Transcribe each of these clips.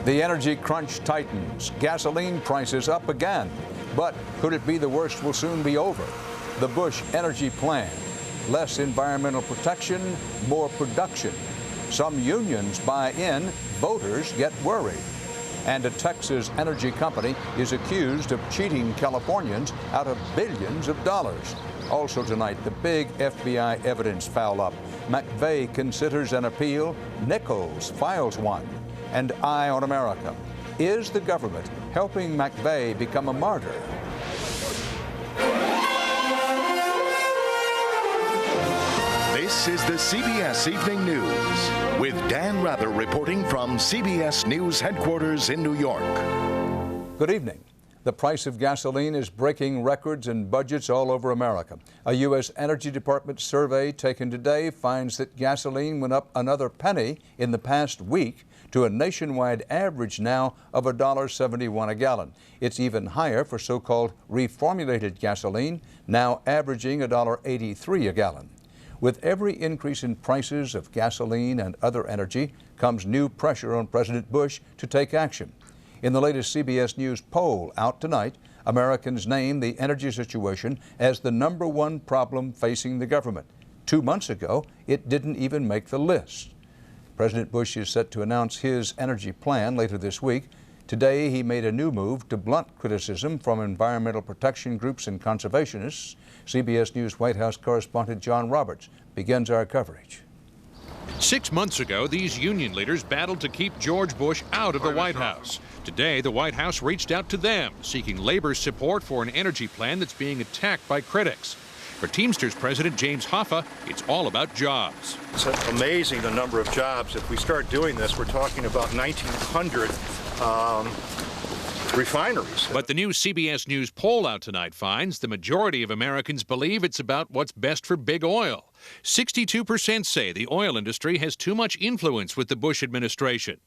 The energy crunch tightens. Gasoline prices up again. But could it be the worst will soon be over? The Bush energy plan. Less environmental protection, more production. Some unions buy in, voters get worried. And a Texas energy company is accused of cheating Californians out of billions of dollars. Also tonight, the big FBI evidence foul up. McVeigh considers an appeal. Nichols files one. And Eye on America. Is the government helping McVeigh become a martyr? This is the CBS Evening News with Dan Rather reporting from CBS News headquarters in New York. Good evening. The price of gasoline is breaking records in budgets all over America. A U.S. Energy Department survey taken today finds that gasoline went up another penny in the past week to a nationwide average now of $1.71 a gallon. It's even higher for so-called reformulated gasoline, now averaging $1.83 a gallon. With every increase in prices of gasoline and other energy comes new pressure on President Bush to take action. In the latest CBS News poll out tonight, Americans name the energy situation as the #1 problem facing the government. 2 months ago, it didn't even make the list. President Bush is set to announce his energy plan later this week. Today, he made a new move to blunt criticism from environmental protection groups and conservationists. CBS News White House correspondent John Roberts begins our coverage. 6 months ago, these union leaders battled to keep George Bush out of the White House. Today, the White House reached out to them, seeking labor's support for an energy plan that's being attacked by critics. For Teamsters President James Hoffa, it's all about jobs. It's amazing the number of jobs. If we start doing this, we're talking about 1,900 refineries. But the new CBS News poll out tonight finds the majority of Americans believe it's about what's best for big oil. 62% say the oil industry has too much influence with the Bush administration.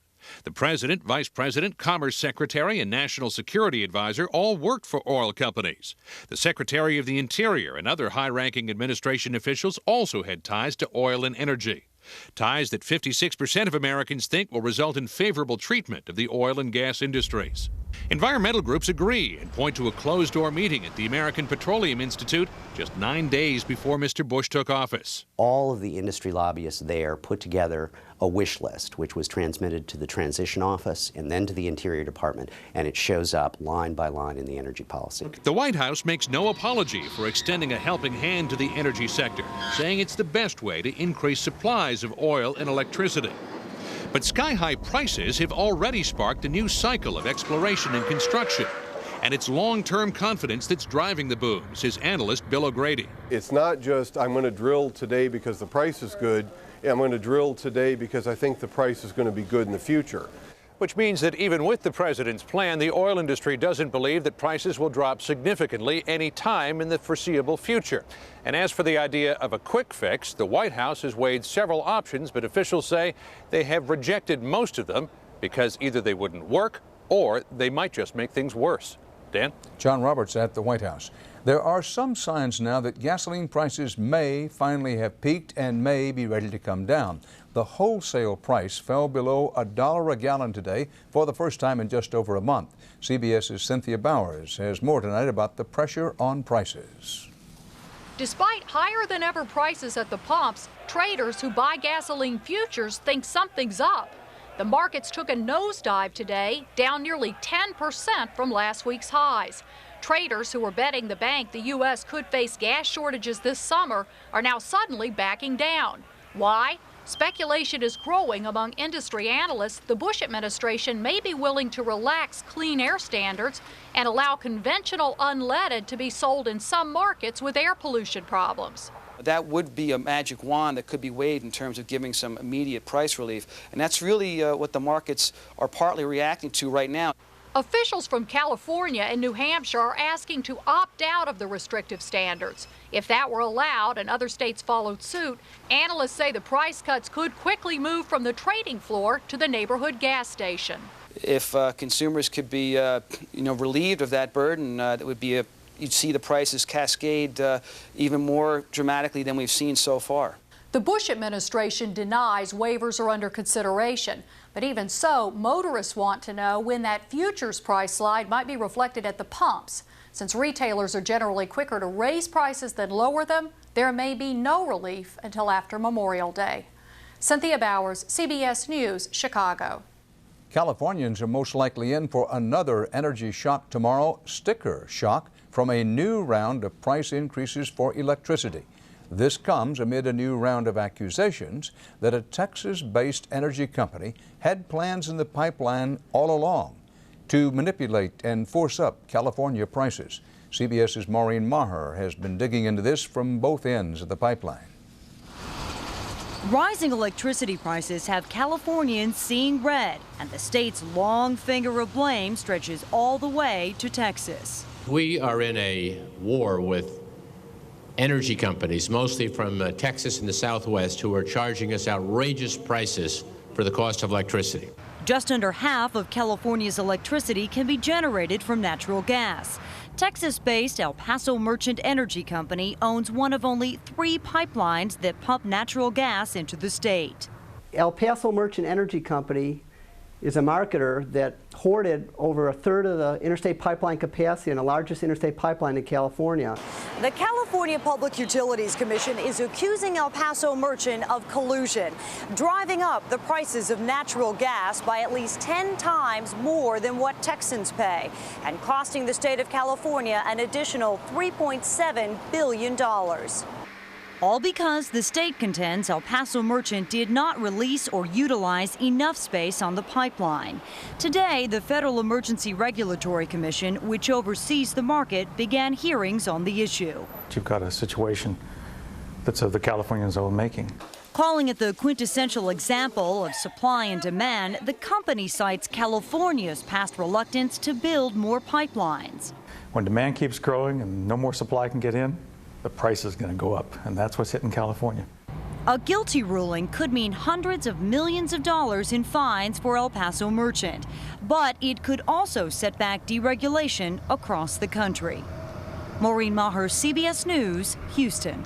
The president, vice president, commerce secretary, and national security advisor all worked for oil companies. The secretary of the Interior and other high-ranking administration officials also had ties to oil and energy. Ties that 56% of Americans think will result in favorable treatment of the oil and gas industries. Environmental groups agree and point to a closed-door meeting at the American Petroleum Institute just 9 days before Mr. Bush took office. All of the industry lobbyists there put together a wish list, which was transmitted to the Transition Office and then to the Interior Department, and it shows up line by line in the energy policy. The White House makes no apology for extending a helping hand to the energy sector, saying it's the best way to increase supplies of oil and electricity. But sky-high prices have already sparked a new cycle of exploration and construction. And it's long-term confidence that's driving the boom, says analyst Bill O'Grady. It's not just, I'm going to drill today because the price is good. I'm going to drill today because I think the price is going to be good in the future. Which means that even with the president's plan, the oil industry doesn't believe that prices will drop significantly any time in the foreseeable future. And as for the idea of a quick fix, the White House has weighed several options, but officials say they have rejected most of them because either they wouldn't work or they might just make things worse. Dan? John Roberts at the White House. There are some signs now that gasoline prices may finally have peaked and may be ready to come down. The wholesale price fell below $1 a gallon today for the first time in just over a month. CBS's Cynthia Bowers has more tonight about the pressure on prices. Despite higher than ever prices at the pumps, traders who buy gasoline futures think something's up. The markets took a nosedive today, down nearly 10% from last week's highs. Traders who were betting the bank the U.S. could face gas shortages this summer are now suddenly backing down. Why? Speculation is growing among industry analysts the Bush administration may be willing to relax clean air standards and allow conventional unleaded to be sold in some markets with air pollution problems. That would be a magic wand that could be waved in terms of giving some immediate price relief. And that's really what the markets are partly reacting to right now. Officials from California and New Hampshire are asking to opt out of the restrictive standards. If that were allowed and other states followed suit, analysts say the price cuts could quickly move from the trading floor to the neighborhood gas station. If consumers could be relieved of that burden, that would be you'd see the prices cascade even more dramatically than we've seen so far. The Bush administration denies waivers are under consideration. But even so, motorists want to know when that futures price slide might be reflected at the pumps. Since retailers are generally quicker to raise prices than lower them, there may be no relief until after Memorial Day. Cynthia Bowers, CBS News, Chicago. Californians are most likely in for another energy shock tomorrow, sticker shock, from a new round of price increases for electricity. This comes amid a new round of accusations that a Texas-based energy company had plans in the pipeline all along to manipulate and force up California prices. CBS's Maureen Maher has been digging into this from both ends of the pipeline. Rising electricity prices have Californians seeing red, and the state's long finger of blame stretches all the way to Texas. We are in a war with energy companies, mostly from Texas and the Southwest, who are charging us outrageous prices for the cost of electricity. Just under half of California's electricity can be generated from natural gas. Texas-based El Paso Merchant Energy Company owns one of only 3 pipelines that pump natural gas into the state. El Paso Merchant Energy Company is a marketer that hoarded over a third of the interstate pipeline capacity and the largest interstate pipeline in California. The California Public Utilities Commission is accusing El Paso Merchant of collusion, driving up the prices of natural gas by at least 10 times more than what Texans pay, and costing the state of California an additional $3.7 billion. All because the state contends El Paso Merchant did not release or utilize enough space on the pipeline. Today, the Federal Emergency Regulatory Commission, which oversees the market, began hearings on the issue. You've got a situation that's of the Californians' own making. Calling it the quintessential example of supply and demand, the company cites California's past reluctance to build more pipelines. When demand keeps growing and no more supply can get in, the price is going to go up, and that's what's hitting California. A guilty ruling could mean hundreds of millions of dollars in fines for El Paso Merchant, but it could also set back deregulation across the country. Maureen Maher, CBS News, Houston.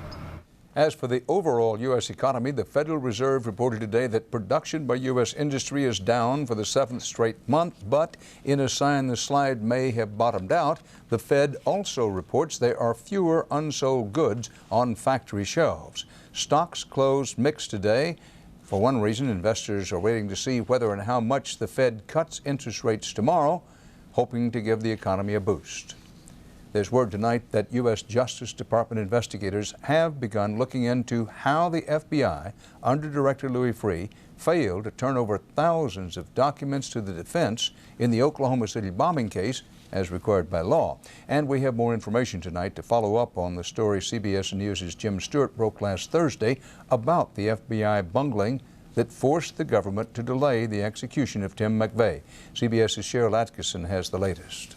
As for the overall U.S. economy, the Federal Reserve reported today that production by U.S. industry is down for the 7th straight month, but in a sign the slide may have bottomed out, the Fed also reports there are fewer unsold goods on factory shelves. Stocks closed mixed today. For one reason, investors are waiting to see whether and how much the Fed cuts interest rates tomorrow, hoping to give the economy a boost. There's word tonight that U.S. Justice Department investigators have begun looking into how the FBI, under Director Louis Freeh, failed to turn over thousands of documents to the defense in the Oklahoma City bombing case as required by law. And we have more information tonight to follow up on the story CBS News' Jim Stewart broke last Thursday about the FBI bungling that forced the government to delay the execution of Tim McVeigh. CBS's Cheryl Atkinson has the latest.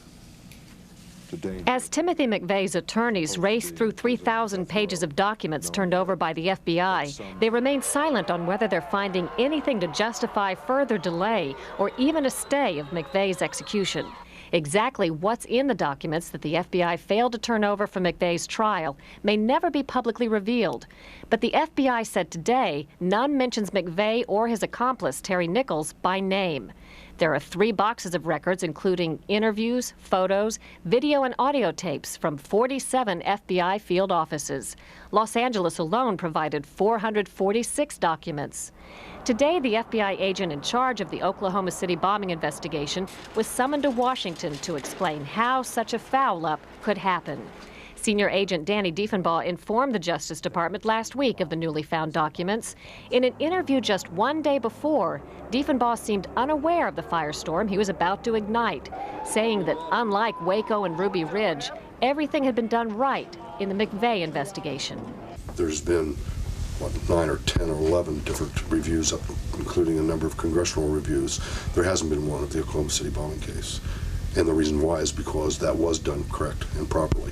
As Timothy McVeigh's attorneys raced through 3,000 pages of documents turned over by the FBI, they remain silent on whether they're finding anything to justify further delay or even a stay of McVeigh's execution. Exactly what's in the documents that the FBI failed to turn over for McVeigh's trial may never be publicly revealed. But the FBI said today none mentions McVeigh or his accomplice, Terry Nichols, by name. There are 3 boxes of records, including interviews, photos, video and audio tapes from 47 FBI field offices. Los Angeles alone provided 446 documents. Today, the FBI agent in charge of the Oklahoma City bombing investigation was summoned to Washington to explain how such a foul-up could happen. Senior Agent Danny Diefenbaugh informed the Justice Department last week of the newly found documents. In an interview just one day before, Diefenbaugh seemed unaware of the firestorm he was about to ignite, saying that unlike Waco and Ruby Ridge, everything had been done right in the McVeigh investigation. There's been 9 or 10 or 11 different reviews, including a number of congressional reviews. There hasn't been one of the Oklahoma City bombing case. And the reason why is because that was done correct and properly.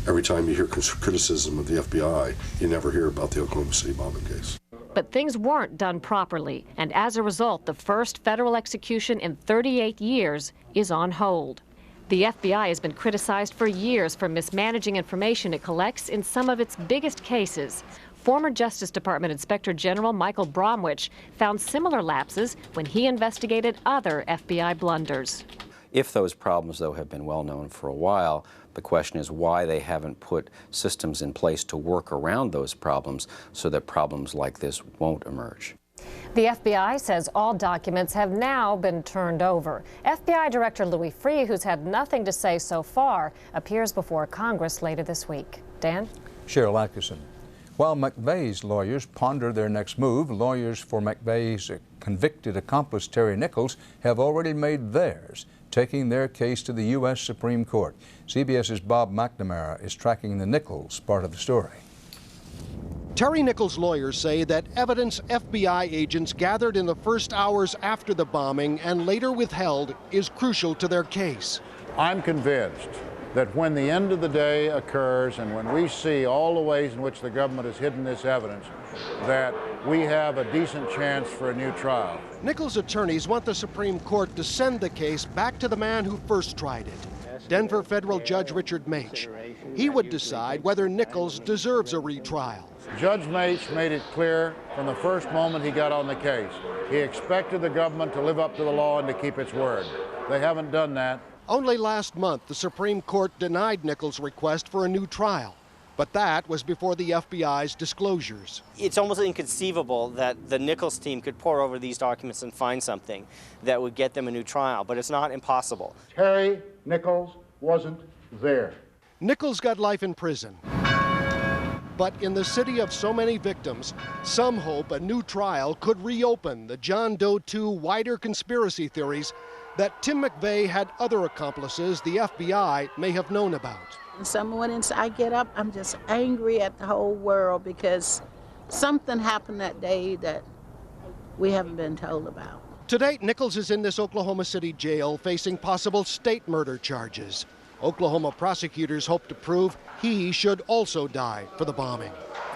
Every time you hear criticism of the FBI, you never hear about the Oklahoma City bombing case. But things weren't done properly, and as a result, the first federal execution in 38 years is on hold. The FBI has been criticized for years for mismanaging information it collects in some of its biggest cases. Former Justice Department Inspector General Michael Bromwich found similar lapses when he investigated other FBI blunders. If those problems, though, have been well known for a while, the question is why they haven't put systems in place to work around those problems so that problems like this won't emerge. The FBI says all documents have now been turned over. FBI Director Louis Freeh, who's had nothing to say so far, appears before Congress later this week. Dan? Cheryl Atkinson. While McVeigh's lawyers ponder their next move, lawyers for McVeigh's convicted accomplice Terry Nichols have already made theirs, taking their case to the U.S. Supreme Court. CBS's Bob McNamara is tracking the Nichols part of the story. Terry Nichols' lawyers say that evidence FBI agents gathered in the first hours after the bombing and later withheld is crucial to their case. I'm convinced that when the end of the day occurs and when we see all the ways in which the government has hidden this evidence, that we have a decent chance for a new trial. Nichols' attorneys want the Supreme Court to send the case back to the man who first tried it, Denver federal judge Richard Mach. He would decide whether Nichols deserves a retrial. Judge Mach made it clear from the first moment he got on the case. He expected the government to live up to the law and to keep its word. They haven't done that. Only last month, the Supreme Court denied Nichols' request for a new trial. But that was before the FBI's disclosures. It's almost inconceivable that the Nichols team could pore over these documents and find something that would get them a new trial, but it's not impossible. Terry Nichols wasn't there. Nichols got life in prison. But in the city of so many victims, some hope a new trial could reopen the John Doe 2 wider conspiracy theories that Tim McVeigh had other accomplices the FBI may have known about. Some mornings I get up, I'm just angry at the whole world because something happened that day that we haven't been told about. To date, Nichols is in this Oklahoma City jail facing possible state murder charges. Oklahoma prosecutors hope to prove he should also die for the bombing.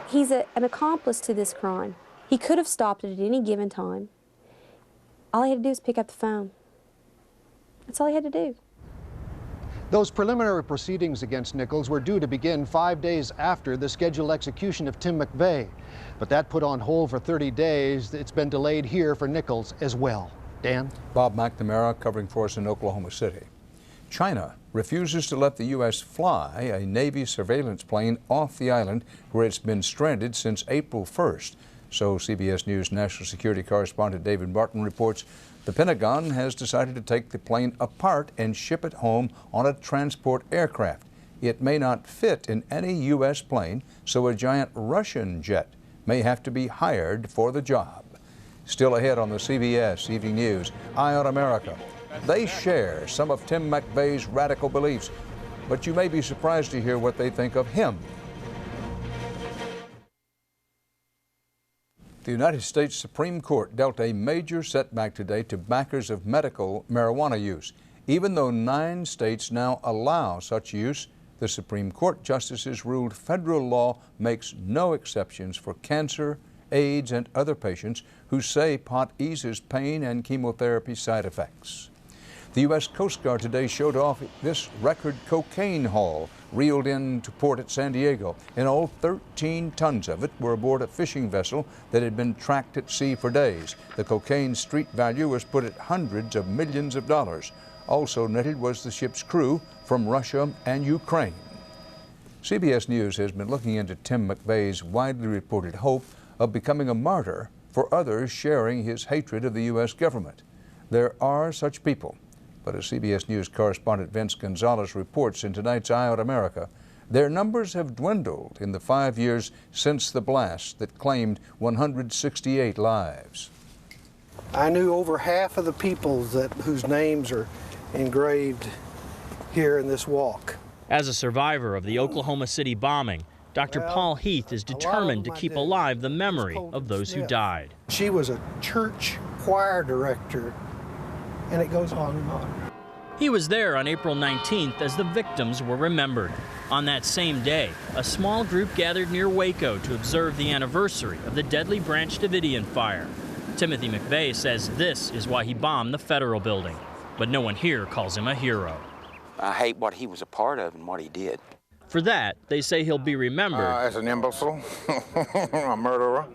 He's an accomplice to this crime. He could have stopped it at any given time. All he had to do was pick up the phone. That's all he had to do. Those preliminary proceedings against Nichols were due to begin 5 days after the scheduled execution of Tim McVeigh. But that put on hold for 30 days. It's been delayed here for Nichols as well. Dan? Bob McNamara covering for us in Oklahoma City. China refuses to let the U.S. fly a Navy surveillance plane off the island where it's been stranded since April 1st. So CBS News national security correspondent David Martin reports the Pentagon has decided to take the plane apart and ship it home on a transport aircraft. It may not fit in any U.S. plane, so a giant Russian jet may have to be hired for the job. Still ahead on the CBS Evening News, Eye on America. They share some of Tim McVeigh's radical beliefs, but you may be surprised to hear what they think of him. The United States Supreme Court dealt a major setback today to backers of medical marijuana use. Even though 9 states now allow such use, the Supreme Court justices ruled federal law makes no exceptions for cancer, AIDS, and other patients who say pot eases pain and chemotherapy side effects. The U.S. Coast Guard today showed off this record cocaine haul reeled into port at San Diego. In all, 13 tons of it were aboard a fishing vessel that had been tracked at sea for days. The cocaine street value was put at hundreds of millions of dollars. Also netted was the ship's crew from Russia and Ukraine. CBS News has been looking into Tim McVeigh's widely reported hope of becoming a martyr for others sharing his hatred of the U.S. government. There are such people. But as CBS News correspondent Vince Gonzalez reports in tonight's Eye on America, their numbers have dwindled in the 5 years since the blast that claimed 168 lives. I knew over half of the people whose names are engraved here in this walk. As a survivor of the Oklahoma City bombing, Dr. Paul Heath is determined to keep alive the memory of those who died. She was a church choir director, and it goes on and on. He was there on April 19th as the victims were remembered. On that same day, a small group gathered near Waco to observe the anniversary of the deadly Branch Davidian fire. Timothy McVeigh says this is why he bombed the federal building, but no one here calls him a hero. I hate what he was a part of and what he did. For that, they say he'll be remembered as an imbecile, a murderer.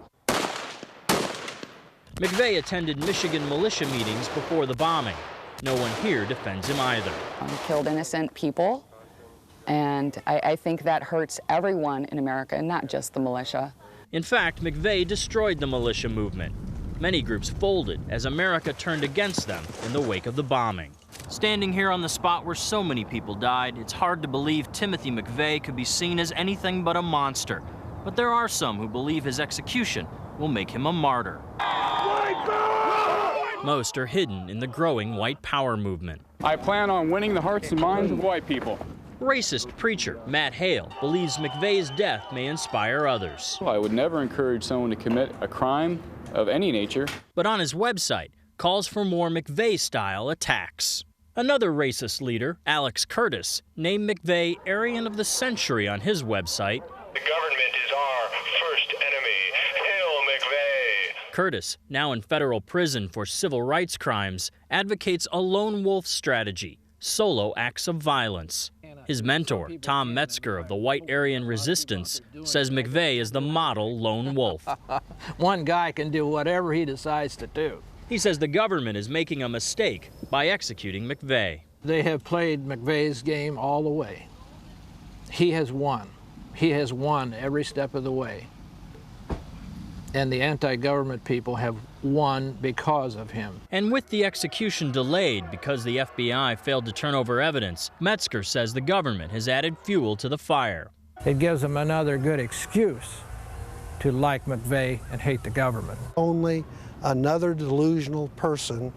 McVeigh attended Michigan militia meetings before the bombing. No one here defends him either. Killed innocent people, and I think that hurts everyone in America, and not just the militia. In fact, McVeigh destroyed the militia movement. Many groups folded as America turned against them in the wake of the bombing. Standing here on the spot where so many people died, it's hard to believe Timothy McVeigh could be seen as anything but a monster. But there are some who believe his execution will make him a martyr. Most are hidden in the growing white power movement. I plan on winning the hearts and minds of white people. Racist preacher Matt Hale believes McVeigh's death may inspire others. I would never encourage someone to commit a crime of any nature. But on his website, calls for more McVeigh-style attacks. Another racist leader, Alex Curtis, named McVeigh Aryan of the Century on his website. The government is our first enemy. Hail McVeigh! Curtis, now in federal prison for civil rights crimes, advocates a lone wolf strategy, solo acts of violence. His mentor, Tom Metzger of the White Aryan Resistance, says McVeigh is the model lone wolf. One guy can do whatever he decides to do. He says the government is making a mistake by executing McVeigh. They have played McVeigh's game all the way. He has won. He has won every step of the way. And the anti-government people have won because of him. And with the execution delayed because the FBI failed to turn over evidence, Metzger says the government has added fuel to the fire. It gives them another good excuse to like McVeigh and hate the government. Only another delusional person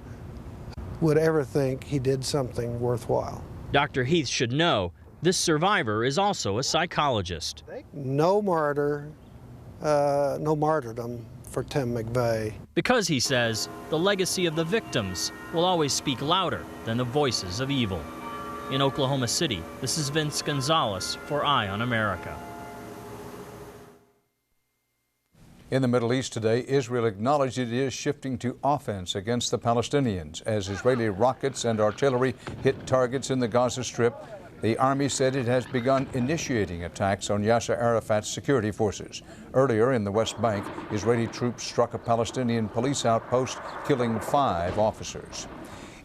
would ever think he did something worthwhile. Dr. Heath should know this survivor is also a psychologist. No martyr, no martyrdom for Tim McVeigh. Because, he says, the legacy of the victims will always speak louder than the voices of evil. In Oklahoma City, this is Vince Gonzalez for Eye on America. In the Middle East today, Israel acknowledged it is shifting to offense against the Palestinians as Israeli rockets and artillery hit targets in the Gaza Strip. The army said it has begun initiating attacks on Yasser Arafat's security forces. Earlier in the West Bank, Israeli troops struck a Palestinian police outpost, killing 5 officers.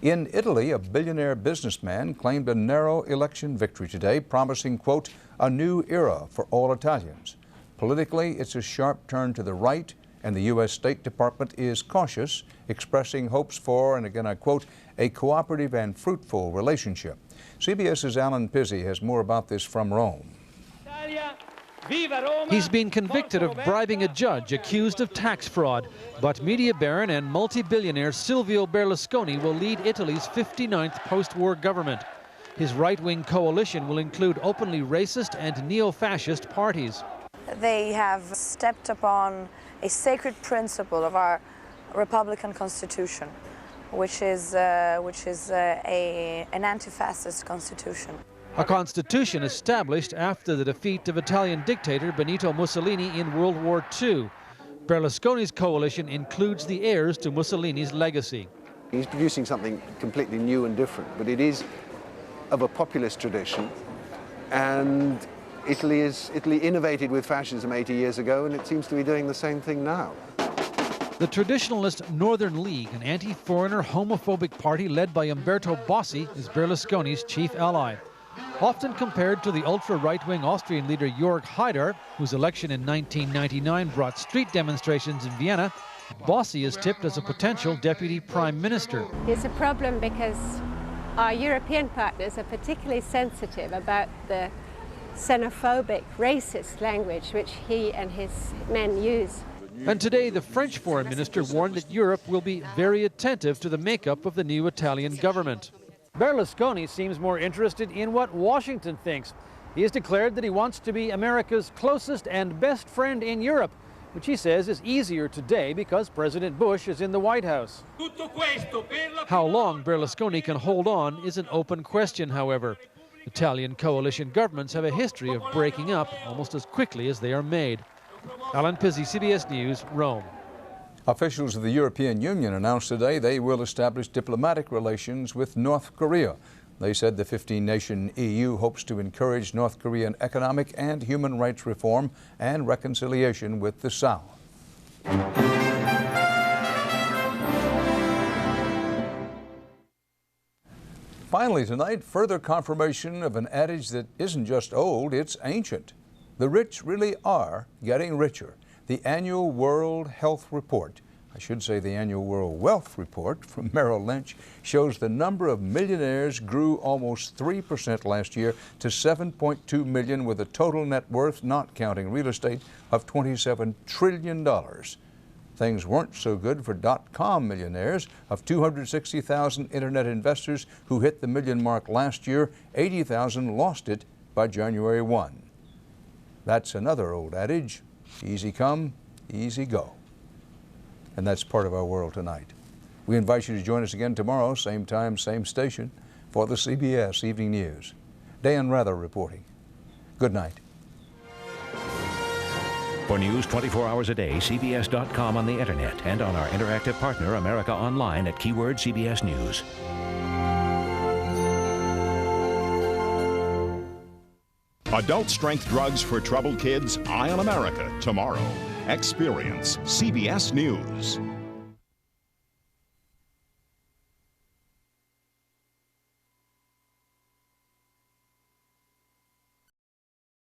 In Italy, a billionaire businessman claimed a narrow election victory today, promising, quote, a new era for all Italians. Politically, it's a sharp turn to the right, and the U.S. State Department is cautious, expressing hopes for, and again I quote, a cooperative and fruitful relationship. CBS's Alan Pizzi has more about this from Rome. He's been convicted of bribing a judge accused of tax fraud, but media baron and multi-billionaire Silvio Berlusconi will lead Italy's 59th post-war government. His right-wing coalition will include openly racist and neo-fascist parties. They have stepped upon a sacred principle of our Republican Constitution, which is an anti-fascist constitution. A constitution established after the defeat of Italian dictator Benito Mussolini in World War II. Berlusconi's coalition includes the heirs to Mussolini's legacy. He's producing something completely new and different, but it is of a populist tradition, and Italy innovated with fascism 80 years ago, and it seems to be doing the same thing now. The traditionalist Northern League, an anti-foreigner homophobic party led by Umberto Bossi, is Berlusconi's chief ally. Often compared to the ultra-right-wing Austrian leader Jörg Haider, whose election in 1999 brought street demonstrations in Vienna, Bossi is tipped as a potential deputy prime minister. It's a problem because our European partners are particularly sensitive about the xenophobic, racist language which he and his men use. And today, the French foreign minister warned that Europe will be very attentive to the makeup of the new Italian government. Berlusconi seems more interested in what Washington thinks. He has declared that he wants to be America's closest and best friend in Europe, which he says is easier today because President Bush is in the White House. How long Berlusconi can hold on is an open question, however. Italian coalition governments have a history of breaking up almost as quickly as they are made. Alan Pizzi, CBS News, Rome. Officials of the European Union announced today they will establish diplomatic relations with North Korea. They said the 15-nation EU hopes to encourage North Korean economic and human rights reform and reconciliation with the South. Finally tonight, further confirmation of an adage that isn't just old, it's ancient. The rich really are getting richer. The annual World Health Report, I should say the annual World Wealth Report from Merrill Lynch, shows the number of millionaires grew almost 3% last year to 7.2 million, with a total net worth, not counting real estate, of $27 trillion. Things weren't so good for .com millionaires. Of 260,000 internet investors who hit the million mark last year, 80,000 lost it by January 1. That's another old adage, easy come, easy go. And that's part of our world tonight. We invite you to join us again tomorrow, same time, same station, for the CBS Evening News. Dan Rather reporting. Good night. For news 24 hours a day, CBS.com on the internet and on our interactive partner, America Online, at keyword CBS News. Adult strength drugs for troubled kids? Eye on America tomorrow. Experience CBS News.